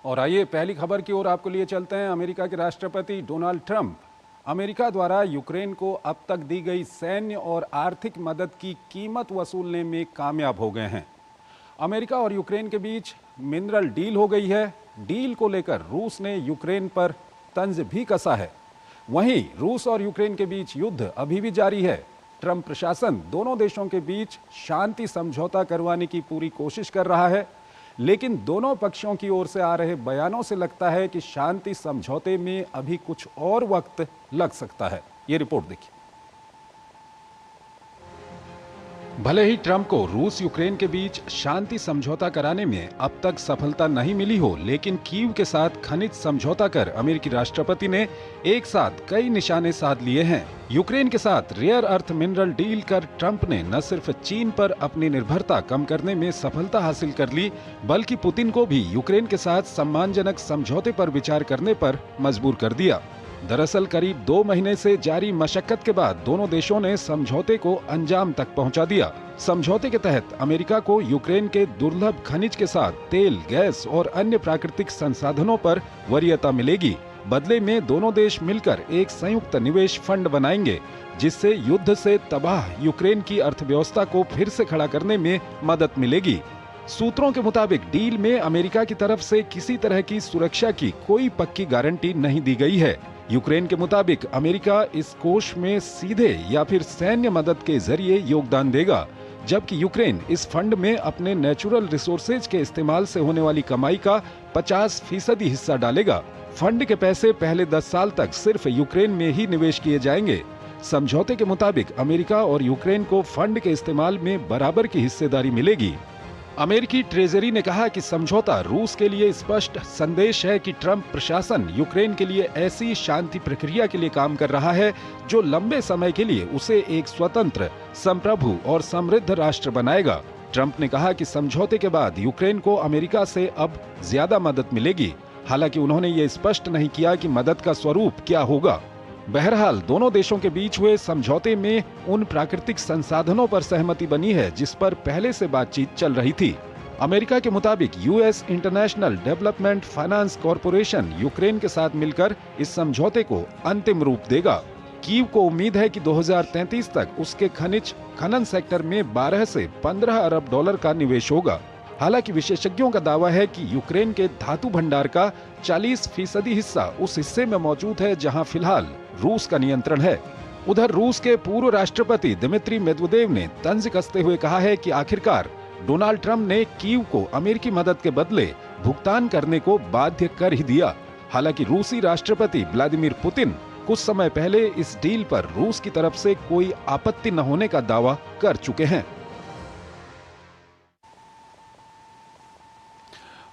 और आइए पहली खबर की ओर आपको लिए चलते हैं। अमेरिका के राष्ट्रपति डोनाल्ड ट्रंप अमेरिका द्वारा यूक्रेन को अब तक दी गई सैन्य और आर्थिक मदद की कीमत वसूलने में कामयाब हो गए हैं। अमेरिका और यूक्रेन के बीच मिनरल डील हो गई है। डील को लेकर रूस ने यूक्रेन पर तंज भी कसा है। वहीं रूस और यूक्रेन के बीच युद्ध अभी भी जारी है। ट्रंप प्रशासन दोनों देशों के बीच शांति समझौता करवाने की पूरी कोशिश कर रहा है, लेकिन दोनों पक्षों की ओर से आ रहे बयानों से लगता है कि शांति समझौते में अभी कुछ और वक्त लग सकता है। ये रिपोर्ट देखिए। भले ही ट्रंप को रूस यूक्रेन के बीच शांति समझौता कराने में अब तक सफलता नहीं मिली हो, लेकिन कीव के साथ खनिज समझौता कर अमेरिकी राष्ट्रपति ने एक साथ कई निशाने साध लिए हैं। यूक्रेन के साथ रेयर अर्थ मिनरल डील कर ट्रंप ने न सिर्फ चीन पर अपनी निर्भरता कम करने में सफलता हासिल कर ली, बल्कि पुतिन को भी यूक्रेन के साथ सम्मानजनक समझौते पर विचार करने पर मजबूर कर दिया। दरअसल करीब 2 महीने से जारी मशक्कत के बाद दोनों देशों ने समझौते को अंजाम तक पहुंचा दिया। समझौते के तहत अमेरिका को यूक्रेन के दुर्लभ खनिज के साथ तेल, गैस और अन्य प्राकृतिक संसाधनों पर वरीयता मिलेगी। बदले में दोनों देश मिलकर एक संयुक्त निवेश फंड बनाएंगे, जिससे युद्ध से तबाह यूक्रेन की अर्थव्यवस्था को फिर से खड़ा करने में मदद मिलेगी। सूत्रों के मुताबिक डील में अमेरिका की तरफ से किसी तरह की सुरक्षा की कोई पक्की गारंटी नहीं दी गई है। यूक्रेन के मुताबिक अमेरिका इस कोष में सीधे या फिर सैन्य मदद के जरिए योगदान देगा, जबकि यूक्रेन इस फंड में अपने नेचुरल रिसोर्सेज के इस्तेमाल से होने वाली कमाई का 50% हिस्सा डालेगा। फंड के पैसे पहले 10 साल तक सिर्फ यूक्रेन में ही निवेश किए जाएंगे। समझौते के मुताबिक अमेरिका और यूक्रेन को फंड के इस्तेमाल में बराबर की हिस्सेदारी मिलेगी। अमेरिकी ट्रेजरी ने कहा कि समझौता रूस के लिए स्पष्ट संदेश है कि ट्रंप प्रशासन यूक्रेन के लिए ऐसी शांति प्रक्रिया के लिए काम कर रहा है जो लंबे समय के लिए उसे एक स्वतंत्र, संप्रभु और समृद्ध राष्ट्र बनाएगा। ट्रंप ने कहा कि समझौते के बाद यूक्रेन को अमेरिका से अब ज्यादा मदद मिलेगी। हालांकि उन्होंने ये स्पष्ट नहीं किया कि मदद का स्वरूप क्या होगा। बहरहाल दोनों देशों के बीच हुए समझौते में उन प्राकृतिक संसाधनों पर सहमति बनी है जिस पर पहले से बातचीत चल रही थी। अमेरिका के मुताबिक US international development finance corporation Ukraine के साथ मिलकर इस समझौते को अंतिम रूप देगा। कीव को उम्मीद है कि 2033 तक उसके खनिज खनन सेक्टर में 12 से 15 अरब डॉलर का निवेश होगा। हालांकि विशेषज्ञों का दावा है कि यूक्रेन के धातु भंडार का 40% हिस्सा उस हिस्से में मौजूद है जहां फिलहाल रूस का नियंत्रण है। उधर रूस के पूर्व राष्ट्रपति दिमित्री मेदवेदेव ने तंज कसते हुए कहा है कि आखिरकार डोनाल्ड ट्रंप ने कीव को अमेरिकी मदद के बदले भुगतान करने को बाध्य कर ही दिया। हालांकि रूसी राष्ट्रपति व्लादिमीर पुतिन कुछ समय पहले इस डील पर रूस की तरफ से कोई आपत्ति न होने का दावा कर चुके हैं।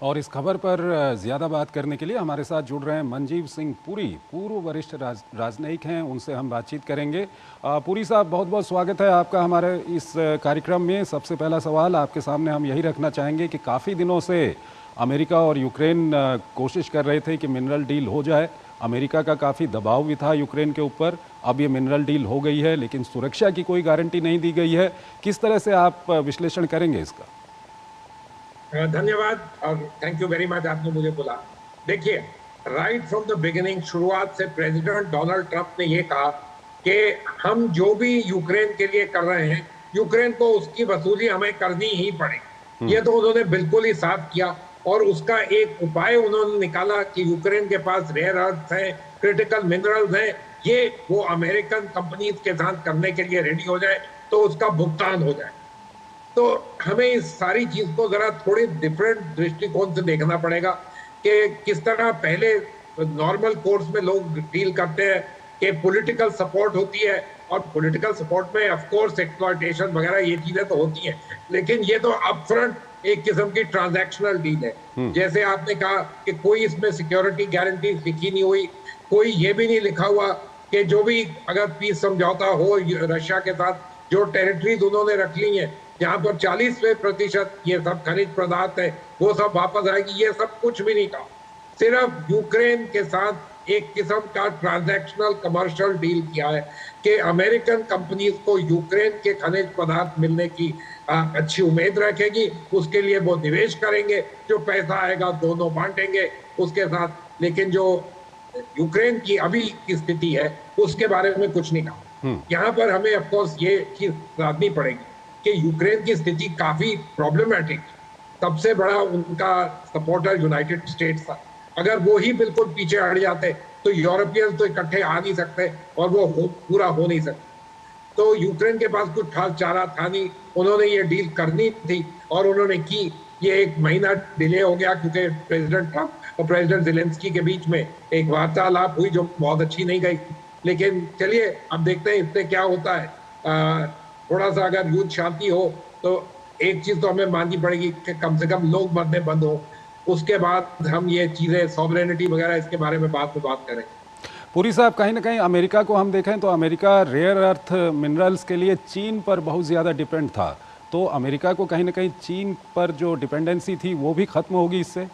और इस खबर पर ज़्यादा बात करने के लिए हमारे साथ जुड़ रहे हैं मनजीव सिंह पुरी, पूर्व वरिष्ठ राजनयिक हैं। उनसे हम बातचीत करेंगे। पुरी साहब, बहुत बहुत स्वागत है आपका हमारे इस कार्यक्रम में। सबसे पहला सवाल आपके सामने हम यही रखना चाहेंगे कि काफ़ी दिनों से अमेरिका और यूक्रेन कोशिश कर रहे थे कि मिनरल डील हो जाए। अमेरिका का काफ़ी दबाव भी था यूक्रेन के ऊपर। अब ये मिनरल डील हो गई है, लेकिन सुरक्षा की कोई गारंटी नहीं दी गई है। किस तरह से आप विश्लेषण करेंगे इसका? धन्यवाद और थैंक यू वेरी मच, आपने मुझे बोला। देखिए, राइट फ्रॉम द बिगिनिंग, शुरुआत से प्रेसिडेंट डोनाल्ड ट्रंप ने ये कहा कि हम जो भी यूक्रेन के लिए कर रहे हैं, यूक्रेन को उसकी वसूली हमें करनी ही पड़ेगी। ये तो उन्होंने बिल्कुल ही साफ किया और उसका एक उपाय उन्होंने निकाला कि यूक्रेन के पास रेयर अर्थ है, क्रिटिकल मिनरल्स हैं, ये वो अमेरिकन कंपनीज के साथ करने के लिए रेडी हो जाए तो उसका भुगतान हो जाए। तो हमें इस सारी चीज को जरा थोड़ी डिफरेंट दृष्टिकोण से देखना पड़ेगा कि किस तरह पहले नॉर्मल कोर्स में लोग डील करते हैं कि पॉलिटिकल सपोर्ट होती है, और पॉलिटिकल सपोर्ट में ऑफ कोर्स एक्सप्लॉयटेशन वगैरह ये चीजें तो होती हैं, लेकिन ये तो अपफ्रंट एक किस्म की ट्रांजैक्शनल डील है। जैसे आपने कहा कि कोई इसमें सिक्योरिटी गारंटी लिखी नहीं हुई, कोई ये भी नहीं लिखा हुआ कि जो भी अगर पीस समझौता हो रशिया के साथ, जो टेरिटरीज उन्होंने रख ली है जहां पर 40% ये सब खनिज पदार्थ है वो सब वापस आएगी, ये सब कुछ भी नहीं कहा। सिर्फ यूक्रेन के साथ एक किस्म का ट्रांजैक्शनल कमर्शियल डील किया है कि अमेरिकन कंपनीज को यूक्रेन के खनिज पदार्थ मिलने की अच्छी उम्मीद रखेगी, उसके लिए वो निवेश करेंगे, जो पैसा आएगा दोनों बांटेंगे उसके साथ। लेकिन जो यूक्रेन की अभी की स्थिति है उसके बारे में कुछ नहीं कहा। यहाँ पर हमें ऑफकोर्स ये चीज साधनी पड़ेगी कि यूक्रेन की स्थिति काफी प्रॉब्लमैटिक। सबसे बड़ा उनका सपोर्टर यूनाइटेड स्टेट्स था। अगर वो ही बिल्कुल पीछे हट जाते तो यूरोपियन तो इकट्ठे आ नहीं सकते और वो पूरा हो नहीं सकता। तो यूक्रेन के पास कुछ खास चारा था नहीं, उन्होंने ये डील करनी थी और उन्होंने की। ये 1 महीना डिले हो गया क्योंकि प्रेसिडेंट ट्रंप और प्रेसिडेंट ज़ेलेंस्की के बीच में एक वार्तालाप हुई जो बहुत अच्छी नहीं गई। लेकिन चलिए अब देखते हैं इससे क्या होता है। थोड़ा सा अगर युद्ध शांति हो तो एक चीज तो हमें माननी पड़ेगी कि कम से कम लोग मरने बंद हो, उसके बाद हम ये चीजें सॉवरेनिटी वगैरह इसके बारे में बात करें। पुरी साहब, कहीं ना कहीं अमेरिका को हम देखें तो अमेरिका रेयर अर्थ मिनरल्स के लिए चीन पर बहुत ज़्यादा डिपेंड था, तो अमेरिका को कहीं ना कहीं चीन पर जो डिपेंडेंसी थी वो भी खत्म होगी इससे।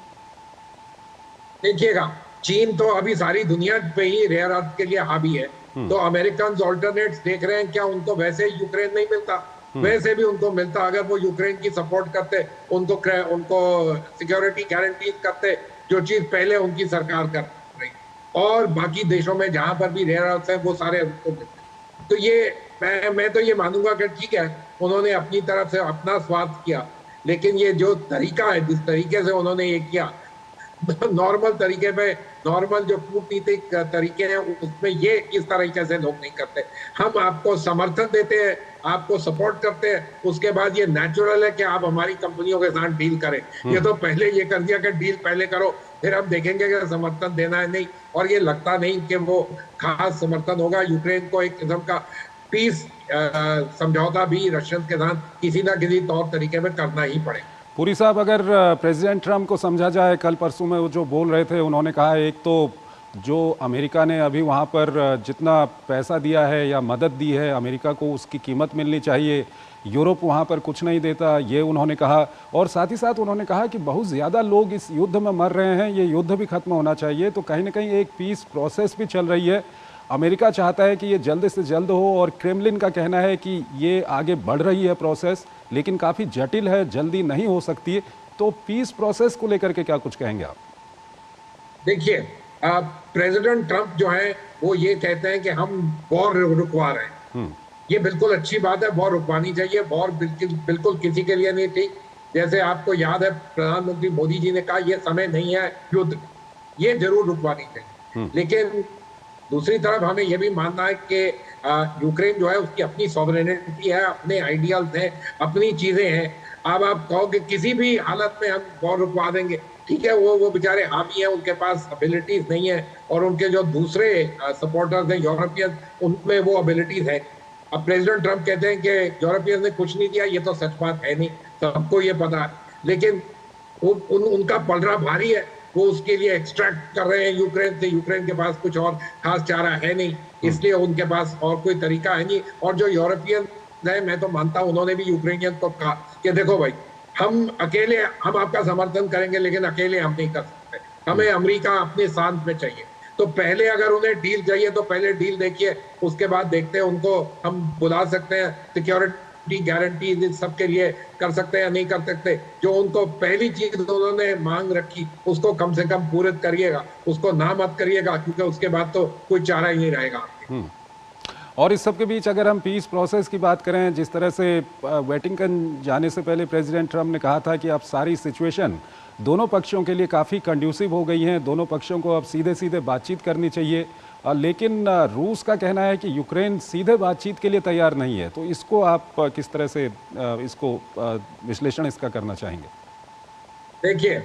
देखिएगा, चीन तो अभी सारी दुनिया पे ही रेयर अर्थ के लिए हावी है, तो अमेरिकन ऑल्टरनेट्स देख रहे हैं क्या उनको वैसे यूक्रेन नहीं मिलता, वैसे भी उनको मिलता। अगर वो यूक्रेन की सपोर्ट करते, उनको सिक्योरिटी गारंटी करते, जो चीज पहले उनकी सरकार कर रही, और बाकी देशों में जहां पर भी रेयर अर्थ है वो सारे उनको मिलते। तो ये मैं तो ये मानूंगा कि ठीक है, उन्होंने अपनी तरफ से अपना स्वार्थ किया, लेकिन ये जो तरीका है, जिस तरीके से उन्होंने ये किया, नॉर्मल तरीके पे, नॉर्मल जो कूटनीतिक तरीके हैं उसमें ये इस तरीके से लोग नहीं करते। हम आपको समर्थन देते हैं, आपको सपोर्ट करते हैं, उसके बाद ये नेचुरल है कि आप हमारी कंपनियों के साथ डील करें। ये तो पहले ये कर दिया कि डील पहले करो, फिर हम देखेंगे कि समर्थन देना है नहीं। और ये लगता नहीं कि वो खास समर्थन होगा। यूक्रेन को एक किस्म का पीस समझौता भी रशियन के साथ किसी ना किसी तौर तरीके में करना ही पड़ेगा। पुरी साहब, अगर प्रेसिडेंट ट्रंप को समझा जाए, कल परसों में वो जो बोल रहे थे, उन्होंने कहा एक तो जो अमेरिका ने अभी वहाँ पर जितना पैसा दिया है या मदद दी है, अमेरिका को उसकी कीमत मिलनी चाहिए, यूरोप वहाँ पर कुछ नहीं देता, ये उन्होंने कहा। और साथ ही साथ उन्होंने कहा कि बहुत ज़्यादा लोग इस युद्ध में मर रहे हैं, ये युद्ध भी खत्म होना चाहिए। तो कहीं ना कहीं एक पीस प्रोसेस भी चल रही है। अमेरिका चाहता है कि ये जल्द से जल्द हो, और क्रेमलिन का कहना है कि ये आगे बढ़ रही है प्रोसेस, लेकिन काफ़ी जटिल है, जल्दी नहीं हो सकती है। तो पीस प्रोसेस को लेकर के क्या कुछ कहेंगे आप? देखिए, प्रेसिडेंट ट्रंप जो है वो ये कहते हैं कि हम वॉर रुकवा रहे हैं। ये बिल्कुल अच्छी बात है, वॉर रुकवानी चाहिए। वॉर बिल्कुल किसी के लिए नहीं ठीक। जैसे आपको याद है, प्रधानमंत्री मोदी जी ने कहा ये समय नहीं है युद्ध, ये जरूर रुकवानी चाहिए। लेकिन दूसरी तरफ हमें यह भी मानना है कि यूक्रेन जो है उसकी अपनी सॉवरेनिटी है, अपने आइडियल्स हैं, अपनी चीजें हैं। अब आप कहो कि किसी भी हालत में हम वॉर रुकवा देंगे, ठीक है, वो बेचारे हावी हैं, उनके पास एबिलिटीज नहीं है, और उनके जो दूसरे सपोर्टर्स हैं यूरोपियन, उनमें वो एबिलिटीज है। अब प्रेसिडेंट ट्रंप कहते हैं कि यूरोपियन ने कुछ नहीं दिया, ये तो सच बात है नहीं, सबको ये पता है। लेकिन उनका पलड़ा भारी है, वो उसके लिए एक्सट्रैक्ट कर रहे हैं यूक्रेन से। यूक्रेन के पास कुछ और खास चारा है नहीं, इसलिए उनके पास और कोई तरीका है नहीं। और जो यूरोपियन है, मैं तो मानता हूं उन्होंने भी यूक्रेनियन को कहा कि देखो भाई, हम अकेले हम आपका समर्थन करेंगे, लेकिन अकेले हम नहीं कर सकते, हमें अमेरिका अपने साथ में चाहिए। तो पहले अगर उन्हें डील चाहिए तो पहले डील देखिए, उसके बाद देखते हैं उनको हम बुला सकते हैं, सिक्योरिटी गारंटी सबके लिए कर सकते हैं या नहीं कर सकते। जो उनको पहली चीज उन्होंने मांग रखी उसको कम से कम पूरित करिएगा, उसको ना मत करिएगा, क्योंकि उसके बाद तो कोई चारा ही नहीं रहेगा। और इस सब के बीच अगर हम पीस प्रोसेस की बात करें, जिस तरह से वेटिंगटन जाने से पहले प्रेसिडेंट ट्रंप ने कहा था कि अब सारी सिचुएशन दोनों पक्षों के लिए काफ़ी कंड्यूसिव हो गई हैं, दोनों पक्षों को अब सीधे सीधे बातचीत करनी चाहिए। लेकिन रूस का कहना है कि यूक्रेन सीधे बातचीत के लिए तैयार नहीं है। तो इसको आप किस तरह से इसको विश्लेषण इसका करना चाहेंगे? देखिए,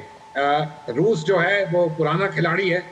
रूस जो है वो पुराना खिलाड़ी है।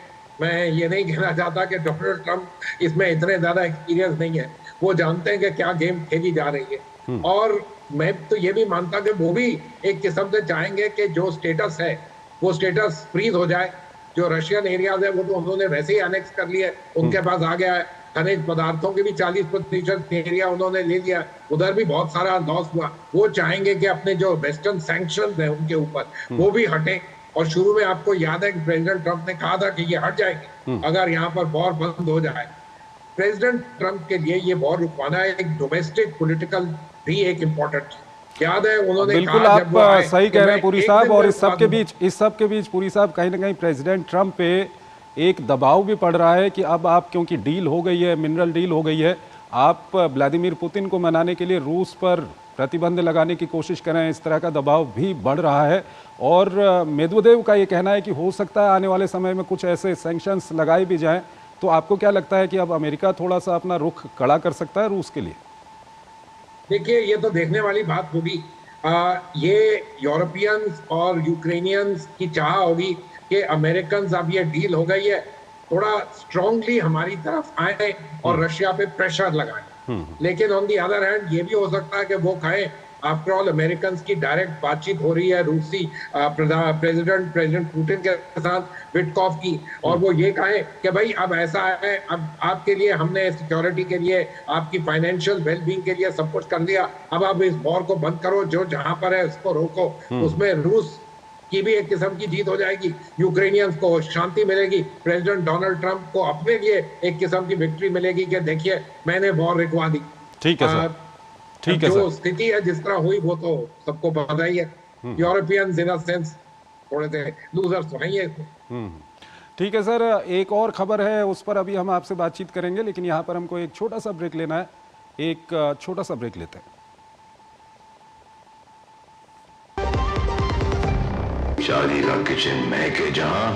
मैं ये नहीं कहना चाहता कि डोनाल्ड ट्रंप इसमें इतने ज्यादा एक्सपीरियंस नहीं है। वो जानते हैं कि क्या गेम खेली जा रही है, और मैं तो ये भी मानता कि वो भी एक किस्म से चाहेंगे कि जो स्टेटस है वो स्टेटस फ्रीज हो जाए। जो रशियन एरियाज है वो तो उन्होंने वैसे ही एनेक्स कर लिया, उनके पास आ गया है। खनिज पदार्थों के भी 40% एरिया उन्होंने ले लिया, उधर भी बहुत सारा लॉस हुआ। वो चाहेंगे कि अपने जो वेस्टर्न सैंक्शन है उनके ऊपर वो भी हटे, और शुरू में आपको याद है कि प्रेसिडेंट ट्रंप ने कहा था कि ये हट जाएगी अगर यहाँ पर वॉर बंद हो जाए। प्रेसिडेंट ट्रंप के लिए ये वॉर रुकवाना एक डोमेस्टिक पॉलिटिकल भी एक इम्पोर्टेंट है। याद है उन्होंने बिल्कुल कहा आप जब वो आए सही कि कह रहे मैं हैं पुरी एक साहब, दिन और में इस सब के बीच पुरी साहब कहीं ना कहीं प्रेसिडेंट ट्रंप पे एक दबाव भी पड़ रहा है कि अब आप, क्योंकि डील हो गई है, मिनरल डील हो गई है, आप व्लादिमीर पुतिन को मनाने के लिए रूस पर प्रतिबंध लगाने की कोशिश कर रहे हैं। इस तरह का दबाव भी बढ़ रहा है और मेदवेदेव का ये कहना है कि हो सकता है आने वाले समय में कुछ ऐसे सैंक्शंस लगाए भी जाएं। तो आपको क्या लगता है कि अब अमेरिका थोड़ा सा अपना रुख कड़ा कर सकता है रूस के लिए? देखिए ये तो देखने वाली बात होगी। ये यूरोपियंस और यूक्रेनियंस की चाह होगी कि अमेरिकन अब ये डील हो गई है, थोड़ा स्ट्रांगली हमारी तरफ आए और रशिया पे प्रेशर लगाएं। लेकिन ऑन दी अदर हैंड ये भी हो सकता है कि वो कहें, आफ्टर ऑल अमेरिकन की डायरेक्ट बातचीत हो रही है रूसी प्रेसिडेंट पुतिन के साथ विटकॉफ की, और वो ये कहें कि भाई अब ऐसा है, अब आपके लिए हमने सिक्योरिटी के लिए, आपकी फाइनेंशियल वेलबींग के लिए सब कुछ कर लिया, अब आप इस वॉर को बंद करो, जो जहां पर है उसको रोको। उसमें रूस की भी एक किस्म की जीत हो जाएगी, यूक्रेनियंस को शांति मिलेगी, प्रेसिडेंट डोनाल्ड ट्रंप को अपने लिए एक किस्म की विक्ट्री मिलेगी कि देखिए मैंने वॉर रुकवा दी। ठीक है सर, ठीक है जो सर। स्थिति है जिस तरह हुई वो तो सबको पता ही है। यूरोपियंस इन अ सेंस थोड़े से लूजर्स तो नहीं है। ठीक है सर, एक और खबर है, उस पर अभी हम आपसे बातचीत करेंगे, लेकिन यहाँ पर हमको एक छोटा सा ब्रेक लेना है। एक छोटा सा ब्रेक लेते हैं। शादी का किचन महके जहां